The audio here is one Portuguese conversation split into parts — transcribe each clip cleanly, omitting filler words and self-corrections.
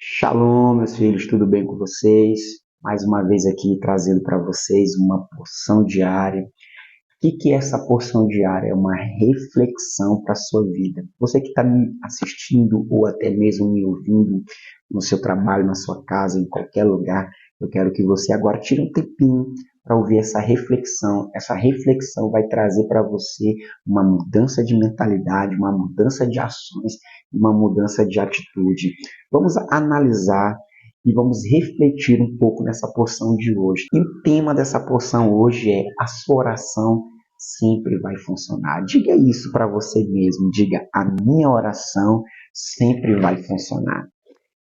Shalom, meus filhos, tudo bem com vocês? Mais uma vez aqui trazendo para vocês uma porção diária. O que é essa porção diária? É uma reflexão para a sua vida. Você que está me assistindo ou até mesmo me ouvindo no seu trabalho, na sua casa, em qualquer lugar, eu quero que você agora tire um tempinho para ouvir essa reflexão. Essa reflexão vai trazer para você uma mudança de mentalidade, uma mudança de ações, uma mudança de atitude. Vamos analisar e vamos refletir um pouco nessa porção de hoje. E o tema dessa porção hoje é: a sua oração sempre vai funcionar. Diga isso para você mesmo. Diga: a minha oração sempre vai funcionar.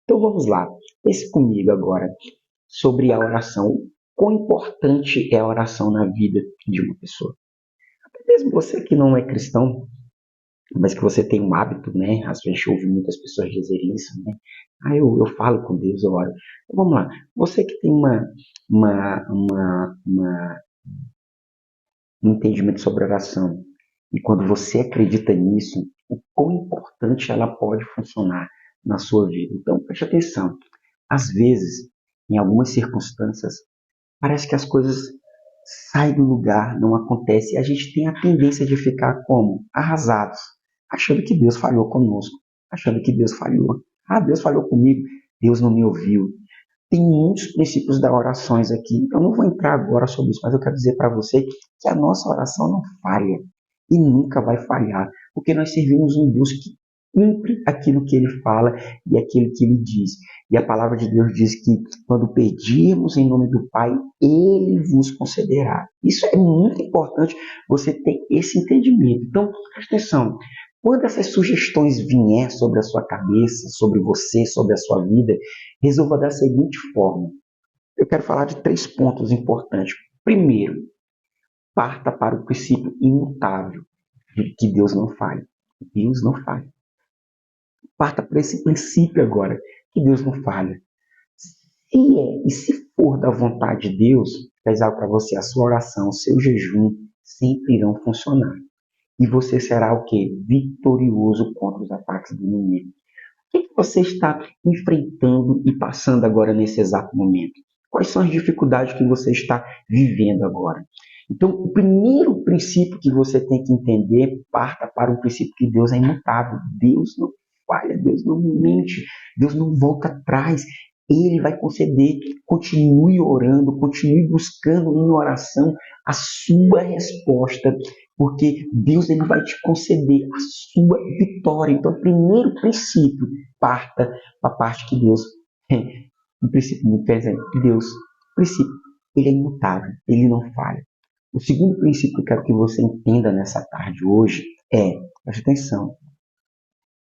Então vamos lá. Pense comigo agora sobre a oração. Quão importante é a oração na vida de uma pessoa? Até mesmo você que não é cristão, mas que você tem um hábito, né? Às vezes ouve muitas pessoas dizerem isso, né? Eu falo com Deus, eu oro. Então, vamos lá. Você que tem um entendimento sobre oração, e quando você acredita nisso, o quão importante ela pode funcionar na sua vida. Então, preste atenção. Às vezes, em algumas circunstâncias, parece que as coisas saem do lugar, não acontece, e a gente tem a tendência de ficar como? Arrasados, achando que Deus falhou conosco, achando que Deus falhou. Deus falhou comigo, Deus não me ouviu. Tem muitos princípios da orações aqui, eu não vou entrar agora sobre isso, mas eu quero dizer para você que a nossa oração não falha e nunca vai falhar, porque nós servimos um Deus que cumpre aquilo que ele fala e aquilo que ele diz. E a palavra de Deus diz que quando pedirmos em nome do Pai, ele vos concederá. Isso é muito importante, você ter esse entendimento. Então, presta atenção. Quando essas sugestões vier sobre a sua cabeça, sobre você, sobre a sua vida, resolva da seguinte forma. Eu quero falar de 3 pontos importantes. Primeiro, parta para o princípio imutável de que Deus não falha. Deus não falha. Parta para esse princípio agora, que Deus não falha. Se for da vontade de Deus, pesar para você a sua oração, o seu jejum, sempre irão funcionar. E você será o quê? Vitorioso contra os ataques do inimigo. O que você está enfrentando e passando agora nesse exato momento? Quais são as dificuldades que você está vivendo agora? Então, o primeiro princípio que você tem que entender, parta para o princípio que Deus é imutável. Deus não falha, Deus não mente, Deus não volta atrás. Ele vai conceder. Continue orando, continue buscando em oração a sua resposta, porque Deus ele vai te conceder a sua vitória. Então, o primeiro princípio, parta da parte que Deus, um princípio muito presente, Deus, princípio, ele é imutável, ele não falha. O segundo princípio que eu quero que você entenda nessa tarde hoje é, preste atenção,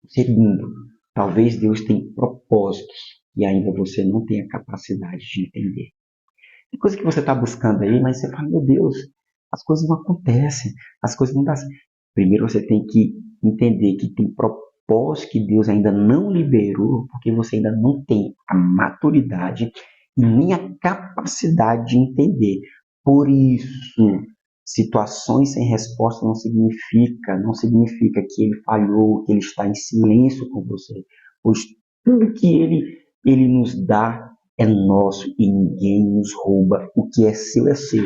segundo, talvez Deus tenha propósitos e ainda você não tenha capacidade de entender. Tem coisa que você está buscando aí, mas você fala, meu Deus, as coisas não acontecem, as coisas não dão. Primeiro você tem que entender que tem propósito que Deus ainda não liberou, porque você ainda não tem a maturidade e nem a capacidade de entender. Por isso, situações sem resposta não significa que ele falhou, que ele está em silêncio com você, pois tudo que ele nos dá é nosso e ninguém nos rouba. O que é seu é seu.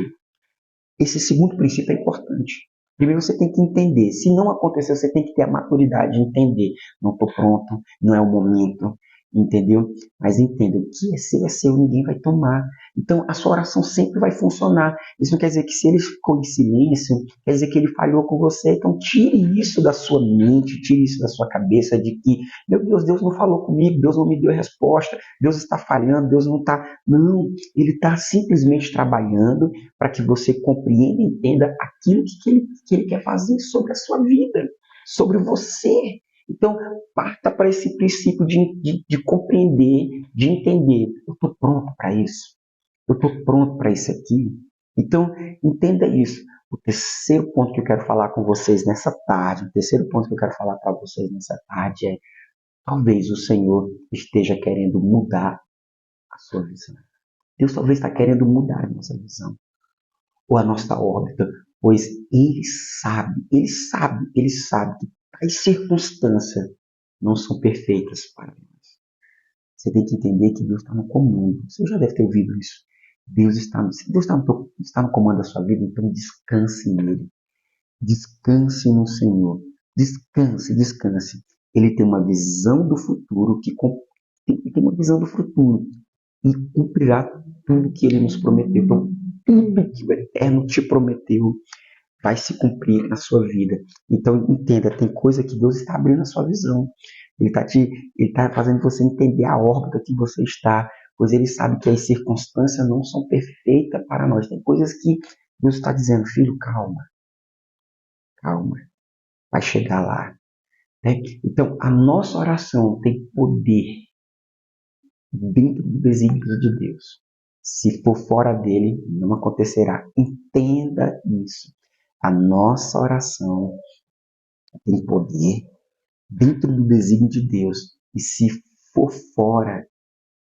Esse segundo princípio é importante. Primeiro você tem que entender. Se não acontecer, você tem que ter a maturidade de entender. Não estou pronto, não é o momento, entendeu? Mas entenda, o que é seu, ninguém vai tomar. Então a sua oração sempre vai funcionar. Isso não quer dizer que se ele ficou em silêncio, quer dizer que ele falhou com você. Então tire isso da sua mente, tire isso da sua cabeça de que, meu Deus, Deus não falou comigo, Deus não me deu resposta, Deus está falhando, Deus não está. Não, ele está simplesmente trabalhando para que você compreenda e entenda aquilo que ele quer fazer sobre a sua vida, sobre você. Então, parta para esse princípio de compreender, de entender. Eu estou pronto para isso. Eu estou pronto para isso aqui. Então, entenda isso. O terceiro ponto que eu quero falar com vocês nessa tarde, o terceiro ponto que eu quero falar para vocês nessa tarde é: talvez o Senhor esteja querendo mudar a sua visão. Deus talvez está querendo mudar a nossa visão ou a nossa órbita, pois ele sabe que tais circunstâncias não são perfeitas para nós. Você tem que entender que Deus está no comando. Você já deve ter ouvido isso. Se Deus está no comando da sua vida, então descanse nele. Descanse no Senhor. Descanse, descanse. Ele tem uma visão do futuro tem uma visão do futuro e cumprirá tudo que ele nos prometeu. Então, tudo que o Eterno te prometeu vai se cumprir na sua vida. Então, entenda, tem coisa que Deus está abrindo a sua visão. Ele tá fazendo você entender a órbita que você está, pois ele sabe que as circunstâncias não são perfeitas para nós. Tem coisas que Deus está dizendo, filho, calma, calma, vai chegar lá. Né? Então, a nossa oração tem poder dentro do desígnio de Deus. Se for fora dele, não acontecerá. Entenda isso. A nossa oração tem poder dentro do desígnio de Deus. E se for fora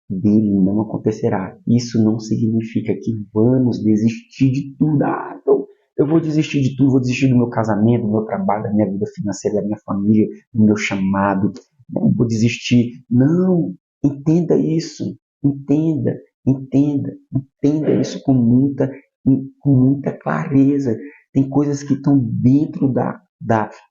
dele, não acontecerá. Isso não significa que vamos desistir de tudo. Então, eu vou desistir de tudo, vou desistir do meu casamento, do meu trabalho, da minha vida financeira, da minha família, do meu chamado. Não vou desistir. Não, entenda isso. Entenda, entenda isso com muita clareza. Tem coisas que estão dentro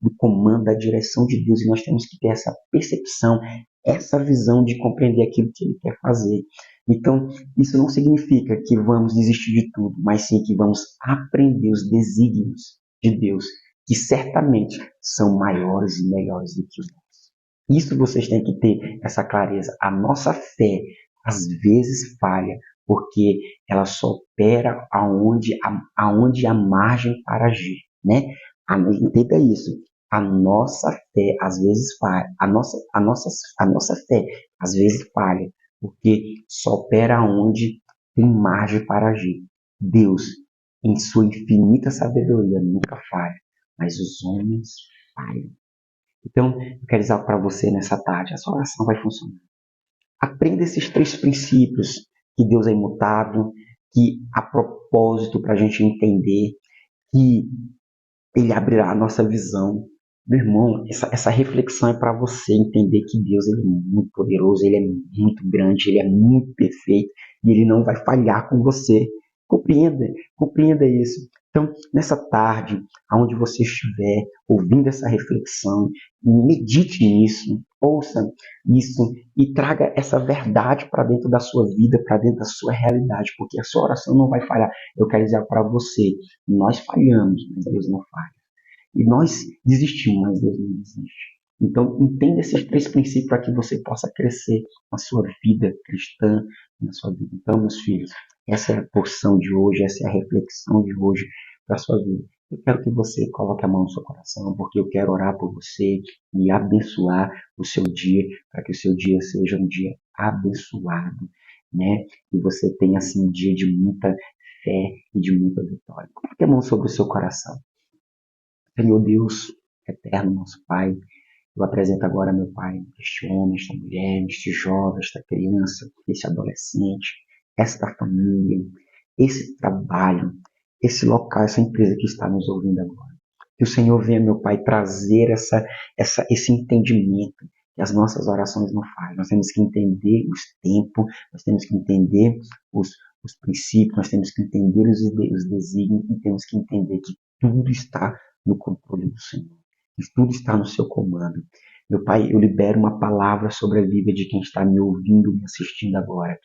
do comando, da direção de Deus, e nós temos que ter essa percepção, essa visão de compreender aquilo que Ele quer fazer. Então, isso não significa que vamos desistir de tudo, mas sim que vamos aprender os desígnios de Deus, que certamente são maiores e melhores do que os nossos. Isso vocês têm que ter essa clareza. A nossa fé, às vezes, falha, porque ela só opera aonde há margem para agir, né? Entenda isso. A nossa fé às vezes falha. A nossa fé às vezes falha, porque só opera onde tem margem para agir. Deus, em sua infinita sabedoria, nunca falha, mas os homens falham. Então, eu quero dizer algo para você nessa tarde. A sua oração vai funcionar. Aprenda esses 3 princípios que Deus é imutável, que há propósito para a gente entender, que Ele abrirá a nossa visão. Meu irmão, essa reflexão é para você entender que Deus ele é muito poderoso, Ele é muito grande, Ele é muito perfeito e Ele não vai falhar com você. Compreenda isso. Então, nessa tarde, aonde você estiver ouvindo essa reflexão, medite nisso, ouça isso e traga essa verdade para dentro da sua vida, para dentro da sua realidade, porque a sua oração não vai falhar. Eu quero dizer para você, nós falhamos, mas Deus não falha. E nós desistimos, mas Deus não desiste. Então, entenda esses 3 princípios para que você possa crescer na sua vida cristã, na sua vida. Então, meus filhos, essa é a porção de hoje, essa é a reflexão de hoje para a sua vida. Eu quero que você coloque a mão no seu coração, porque eu quero orar por você e abençoar o seu dia, para que o seu dia seja um dia abençoado, né? E você tenha, assim, um dia de muita fé e de muita vitória. Coloque a mão sobre o seu coração. Senhor Deus, eterno nosso Pai, eu apresento agora, meu Pai, este homem, esta mulher, este jovem, esta criança, este adolescente, esta família, esse trabalho, esse local, essa empresa que está nos ouvindo agora. Que o Senhor venha, meu Pai, trazer esse entendimento, que as nossas orações não falham. Nós temos que entender os tempos, nós temos que entender os princípios, nós temos que entender os desígnios e temos que entender que tudo está no controle do Senhor. Que tudo está no seu comando. Meu Pai, eu libero uma palavra sobre a vida de quem está me ouvindo, me assistindo agora.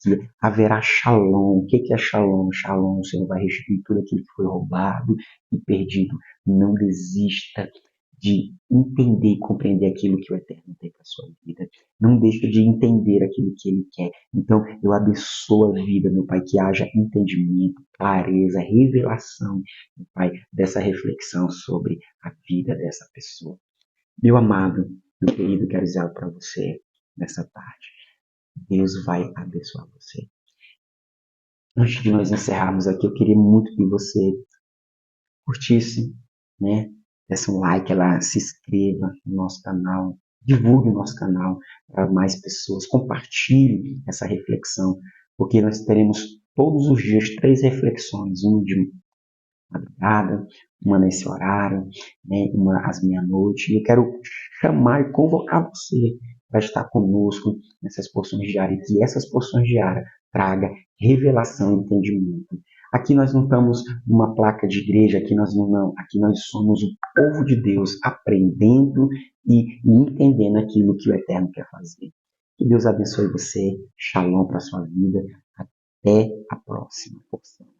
Que haverá shalom. O que é shalom? Shalom, o Senhor vai restituir tudo aquilo que foi roubado e perdido. Não desista de entender e compreender aquilo que o Eterno tem para a sua vida. Não deixe de entender aquilo que Ele quer. Então, eu abençoo a vida, meu Pai, que haja entendimento, clareza, revelação, meu Pai, dessa reflexão sobre a vida dessa pessoa. Meu amado, meu querido, quero dizer algo para você nessa tarde. Deus vai abençoar você. Antes de nós encerrarmos aqui, eu queria muito que você curtisse, né? Desse um like lá, se inscreva no nosso canal, divulgue o nosso canal para mais pessoas, compartilhe essa reflexão, porque nós teremos todos os dias 3 reflexões, uma de madrugada, uma nesse horário, né, uma às meia-noite. E eu quero chamar e convocar você vai estar conosco nessas porções diárias, e essas porções diárias traga revelação e entendimento. Aqui nós não estamos numa placa de igreja, aqui nós não, aqui nós somos o povo de Deus aprendendo e entendendo aquilo que o Eterno quer fazer. Que Deus abençoe você, shalom para a sua vida, até a próxima porção.